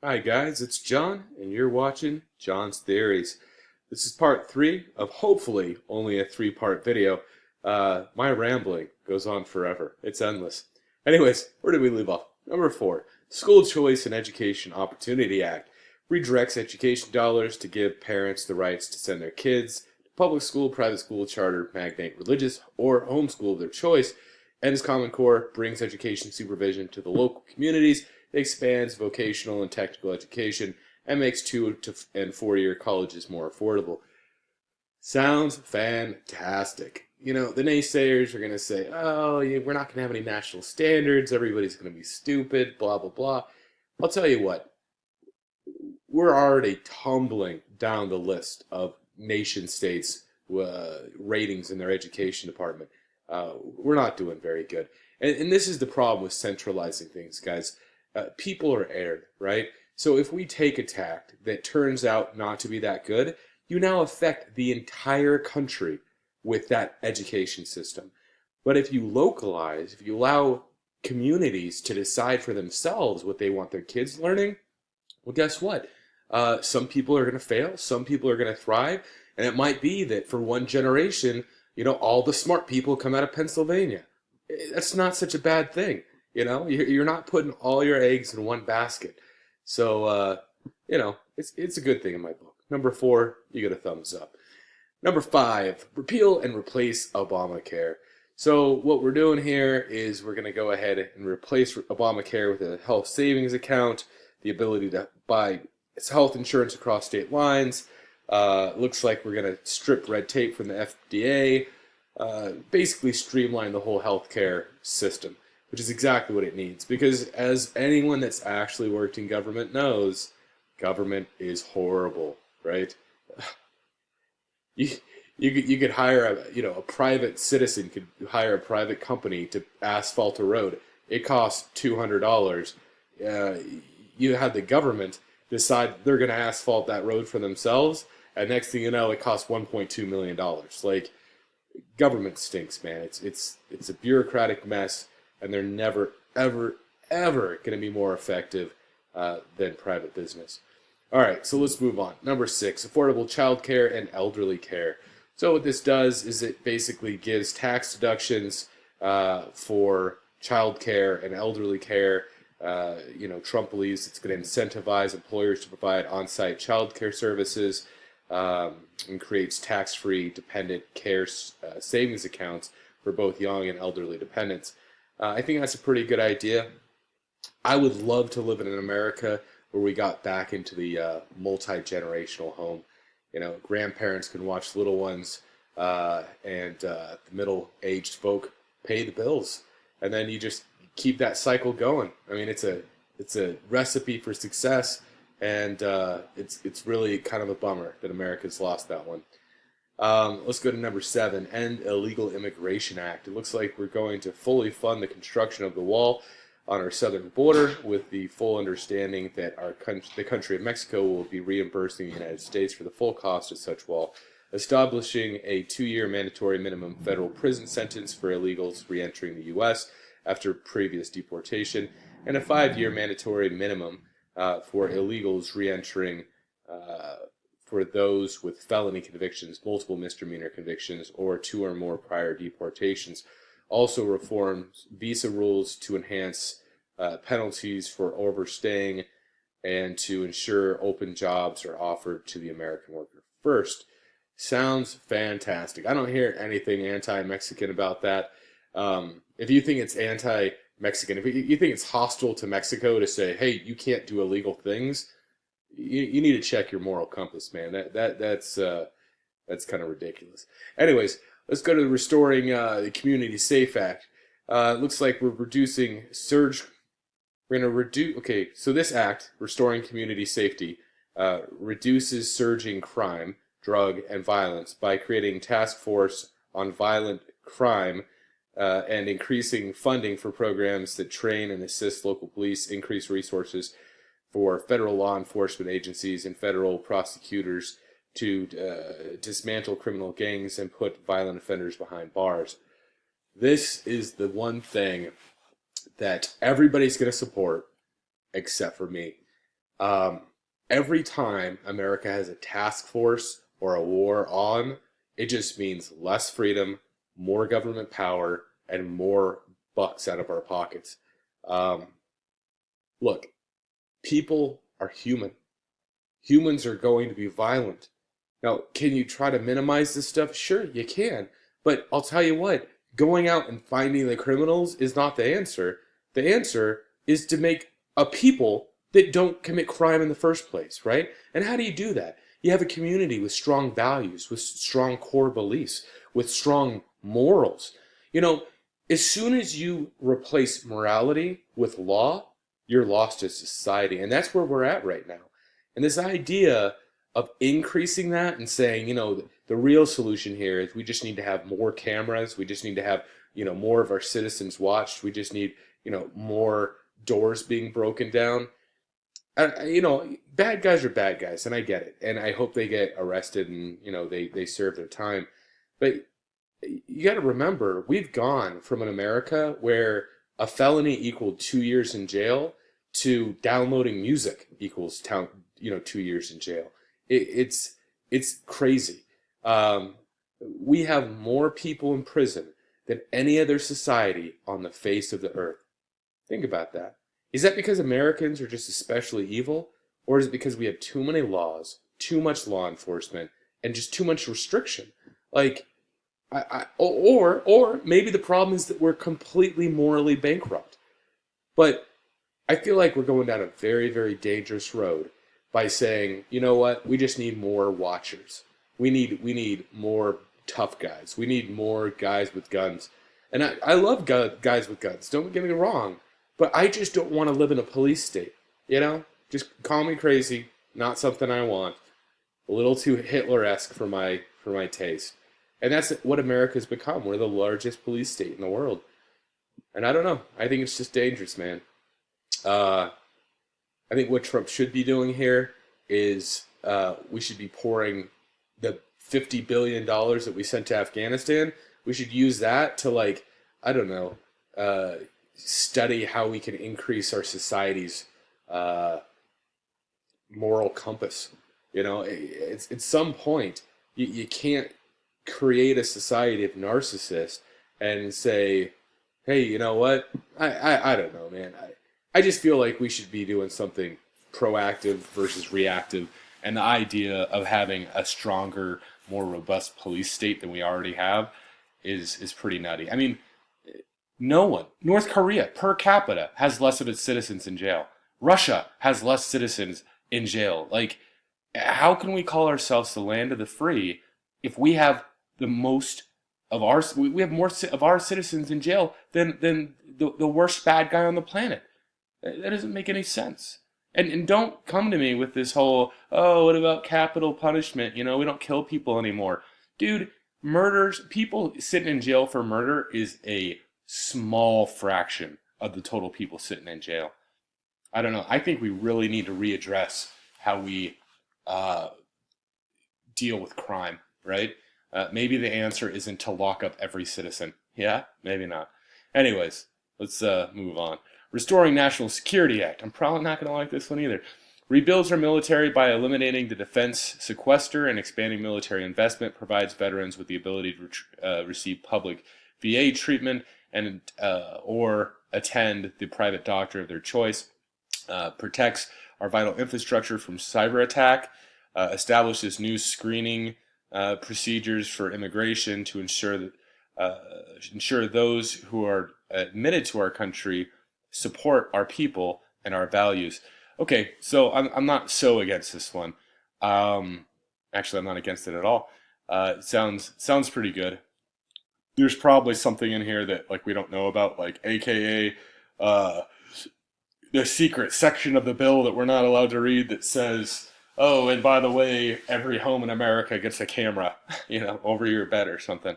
Hi guys, it's John, and you're watching John's Theories. This is part three of hopefully only a three-part video. My rambling goes on forever. It's endless. Anyways, where did we leave off? Number four, School Choice and Education Opportunity Act redirects education dollars to give parents the rights to send their kids to public school, private school, charter, magnet, religious, or homeschool of their choice, and as Common Core brings education supervision to the local communities, expands vocational and technical education, and makes 2 and 4 year colleges more affordable. Sounds fantastic. You know, the naysayers are going to say, oh, yeah, we're not going to have any national standards. Everybody's going to be stupid, blah, blah, blah. I'll tell you what, we're already tumbling down the list of nation states' ratings in their education department. We're not doing very good. And this is the problem with centralizing things, guys. People are erred, right? So if we take a tact that turns out not to be that good, you now affect the entire country with that education system. But if you localize, if you allow communities to decide for themselves what they want their kids learning, well, guess what? Some people are going to fail, some people are going to thrive, and it might be that for one generation, all the smart people come out of Pennsylvania. That's not such a bad thing. You're not putting all your eggs in one basket. So, it's a good thing in my book. Number four, you get a thumbs up. Number five, repeal and replace Obamacare. So what we're doing here is we're going to go ahead and replace Obamacare with a health savings account, the ability to buy health insurance across state lines. Looks like we're going to strip red tape from the FDA, basically streamline the whole healthcare system, which is exactly what it needs. Because as anyone that's actually worked in government knows, government is horrible, right? You, you could hire a private citizen could hire a private company to asphalt a road. It costs $200. Uh, you have the government decide they're going to asphalt that road for themselves, and next thing you know, it costs $1.2 million. Like, government stinks, man. It's a bureaucratic mess, and they're never ever ever going to be more effective than private business. All right, so let's move on. Number six, affordable childcare and elderly care. So what this does is it basically gives tax deductions for childcare and elderly care. Trump believes it's going to incentivize employers to provide on-site childcare services, and creates tax-free dependent care savings accounts for both young and elderly dependents. I think that's a pretty good idea. I would love to live in an America where we got back into the multi-generational home. Grandparents can watch little ones, and the middle-aged folk pay the bills, and then you just keep that cycle going. I mean, it's a recipe for success, and it's really kind of a bummer that America's lost that one. Let's go to number seven, End Illegal Immigration Act. It looks like we're going to fully fund the construction of the wall on our southern border with the full understanding that the country of Mexico will be reimbursing the United States for the full cost of such wall, establishing a 2-year mandatory minimum federal prison sentence for illegals re-entering the U.S. after previous deportation, and a 5-year mandatory minimum for illegals re-entering for those with felony convictions, multiple misdemeanor convictions, or 2 or more prior deportations. Also reforms visa rules to enhance penalties for overstaying and to ensure open jobs are offered to the American worker first. Sounds fantastic. I don't hear anything anti-Mexican about that. If you think it's anti-Mexican, if you think it's hostile to Mexico to say, "Hey, you can't do illegal things," you need to check your moral compass, man. That's kind of ridiculous. Anyways, let's go to the Restoring the Community Safe Act. It looks like we're reducing surge. We're going to reduce. Okay, so this act, Restoring Community Safety, reduces surging crime, drug, and violence by creating task force on violent crime and increasing funding for programs that train and assist local police, increase resources for federal law enforcement agencies and federal prosecutors to dismantle criminal gangs and put violent offenders behind bars. This is the one thing that everybody's going to support except for me. Um, every time America has a task force or a war on, it just means less freedom, more government power, and more bucks out of our pockets. Um, look, people are human. Humans are going to be violent. Now, can you try to minimize this stuff? Sure, you can. But I'll tell you what, going out and finding the criminals is not the answer. The answer is to make a people that don't commit crime in the first place, right? And how do you do that? You have a community with strong values, with strong core beliefs, with strong morals. You know, as soon as you replace morality with law, you're lost as a society. And that's where we're at right now. And this idea of increasing that and saying, the real solution here is we just need to have more cameras. We just need to have, more of our citizens watched. We just need, more doors being broken down. Bad guys are bad guys, and I get it. And I hope they get arrested and, they serve their time. But you got to remember, we've gone from an America where a felony equaled 2 years in jail to downloading music equals 2 years in jail. It's crazy. We have more people in prison than any other society on the face of the earth. Think about that. Is that because Americans are just especially evil, or is it because we have too many laws, too much law enforcement, and just too much restriction? Like, or maybe the problem is that we're completely morally bankrupt. But I feel like we're going down a very, very dangerous road by saying, you know what, we just need more watchers. We need more tough guys. We need more guys with guns. And I love guys with guns. Don't get me wrong, but I just don't want to live in a police state. Just call me crazy. Not something I want. A little too Hitler-esque for my taste. And that's what America's become. We're the largest police state in the world. And I don't know. I think it's just dangerous, man. I think what Trump should be doing here is we should be pouring the $50 billion that we sent to Afghanistan. We should use that to, I don't know, study how we can increase our society's moral compass. It's at some point you can't create a society of narcissists and say, hey, you know what? I don't know, man. I just feel like we should be doing something proactive versus reactive. And the idea of having a stronger, more robust police state than we already have is pretty nutty. I mean, no one, North Korea per capita has less of its citizens in jail. Russia has less citizens in jail. Like, how can we call ourselves the land of the free if we have we have more of our citizens in jail than the worst bad guy on the planet? That doesn't make any sense. And don't come to me with this whole, oh, what about capital punishment? We don't kill people anymore. Dude, people sitting in jail for murder is a small fraction of the total people sitting in jail. I don't know. I think we really need to readdress how we deal with crime, right? Maybe the answer isn't to lock up every citizen. Yeah, maybe not. Anyways, let's move on. Restoring National Security Act. I'm probably not going to like this one either. Rebuilds our military by eliminating the defense sequester and expanding military investment, provides veterans with the ability to receive public VA treatment and or attend the private doctor of their choice, protects our vital infrastructure from cyber attack, establishes new screening procedures for immigration to ensure those who are admitted to our country support our people and our values. Okay, so I'm not so against this one. Actually, I'm not against it at all. It sounds pretty good. There's probably something in here that we don't know about, AKA the secret section of the bill that we're not allowed to read that says, oh, and by the way, every home in America gets a camera, over your bed or something.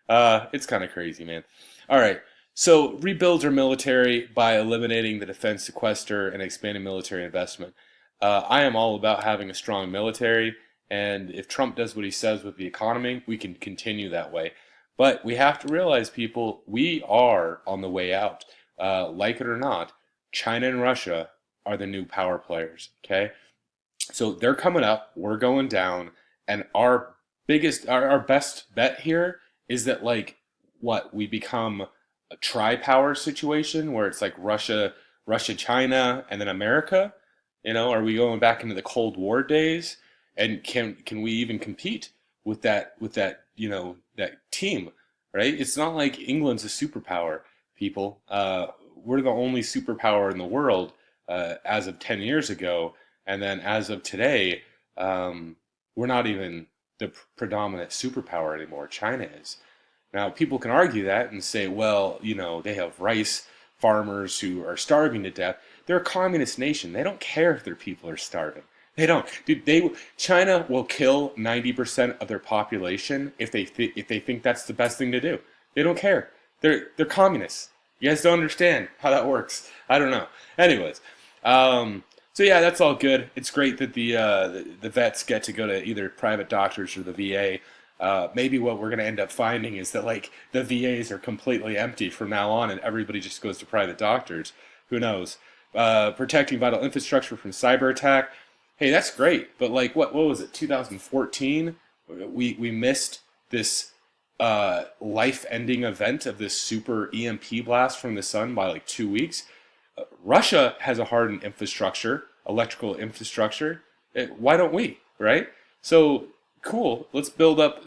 It's kind of crazy, man. All right. So rebuilds our military by eliminating the defense sequester and expanding military investment. I am all about having a strong military, and if Trump does what he says with the economy, we can continue that way. But we have to realize, people, we are on the way out. Like it or not, China and Russia are the new power players. Okay, so they're coming up, we're going down, and our best bet here is that like what we become a tri-power situation where it's like Russia, China, and then America. Are we going back into the Cold War days? And can we even compete with that that team, right? It's not like England's a superpower, people. We're the only superpower in the world as of 10 years ago, and then as of today, we're not even the predominant superpower anymore. China is. Now, people can argue that and say, well, they have rice farmers who are starving to death. They're a communist nation. They don't care if their people are starving. They don't, dude. China will kill 90% of their population if they think that's the best thing to do. They don't care. They're communists. You guys don't understand how that works. I don't know. Anyways, so yeah, that's all good. It's great that the vets get to go to either private doctors or the VA. Maybe what we're going to end up finding is that like the VAs are completely empty from now on, and everybody just goes to private doctors. Who knows? Protecting vital infrastructure from cyber attack. Hey, that's great, but like what was it? 2014, we missed this life-ending event of this super EMP blast from the sun by like 2 weeks. Russia has a hardened infrastructure, electrical infrastructure. Why don't we? Right? So cool. Let's build up,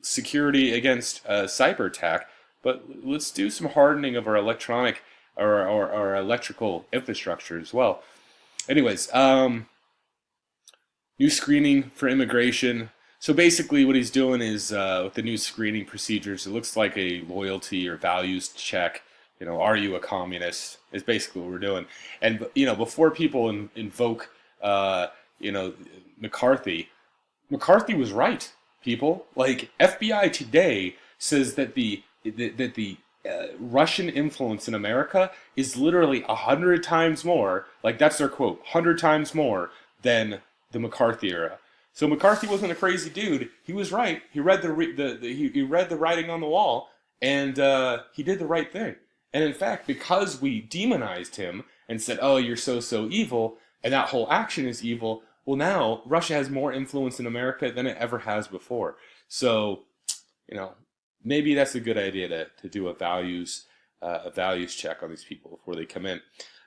security against cyber attack, but let's do some hardening of our electronic or electrical infrastructure as well. Anyways, new screening for immigration. So basically what he's doing is with the new screening procedures, it looks like a loyalty or values check. Are you a communist? Is basically what we're doing. And, before people invoke, McCarthy was right, people. Like, FBI today says that the Russian influence in America is literally 100 times more, like that's their quote, 100 times more than the McCarthy era. So McCarthy wasn't a crazy dude. He was right. He read he read the writing on the wall, and he did the right thing. And in fact, because we demonized him and said, "Oh, you're so evil," and that whole action is evil, well, now Russia has more influence in America than it ever has before. So, maybe that's a good idea to do a values check on these people before they come in.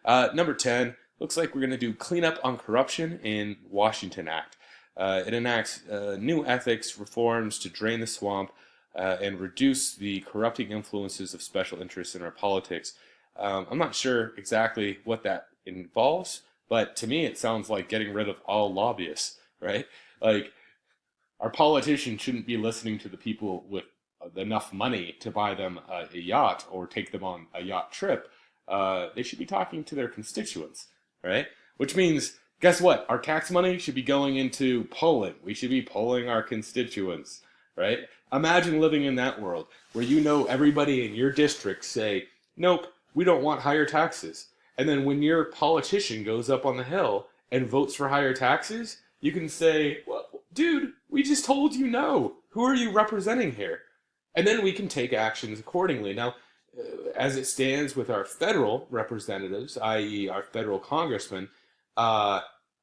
Number 10, looks like we're going to do cleanup on corruption in Washington Act. It enacts new ethics reforms to drain the swamp and reduce the corrupting influences of special interests in our politics. I'm not sure exactly what that involves, but to me it sounds like getting rid of all lobbyists, right? Like, our politicians shouldn't be listening to the people with enough money to buy them a yacht or take them on a yacht trip. They should be talking to their constituents, right? Which means, guess what? Our tax money should be going into polling. We should be polling our constituents, right? Imagine living in that world where everybody in your district say, nope, we don't want higher taxes. And then when your politician goes up on the Hill and votes for higher taxes, you can say, well, dude, we just told you no. Who are you representing here? And then we can take actions accordingly. Now, as it stands with our federal representatives, i.e. our federal congressmen,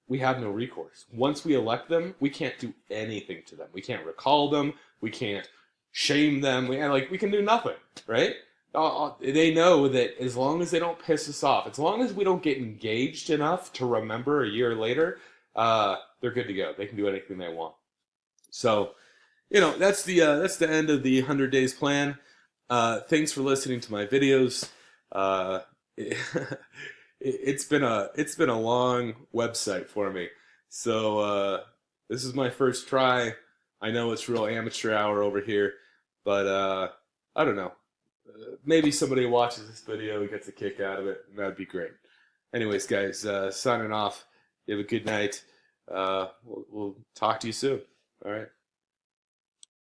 we have no recourse. Once we elect them, we can't do anything to them. We can't recall them. We can't shame them. We can do nothing, right? They know that as long as they don't piss us off, as long as we don't get engaged enough to remember a year later, they're good to go. They can do anything they want. So, that's the end of the 100 Days Plan. Thanks for listening to my videos. It's been a long website for me. So this is my first try. I know it's real amateur hour over here, but I don't know. Maybe somebody watches this video and gets a kick out of it, and that'd be great. Anyways, guys, signing off. You have a good night. We'll talk to you soon. All right.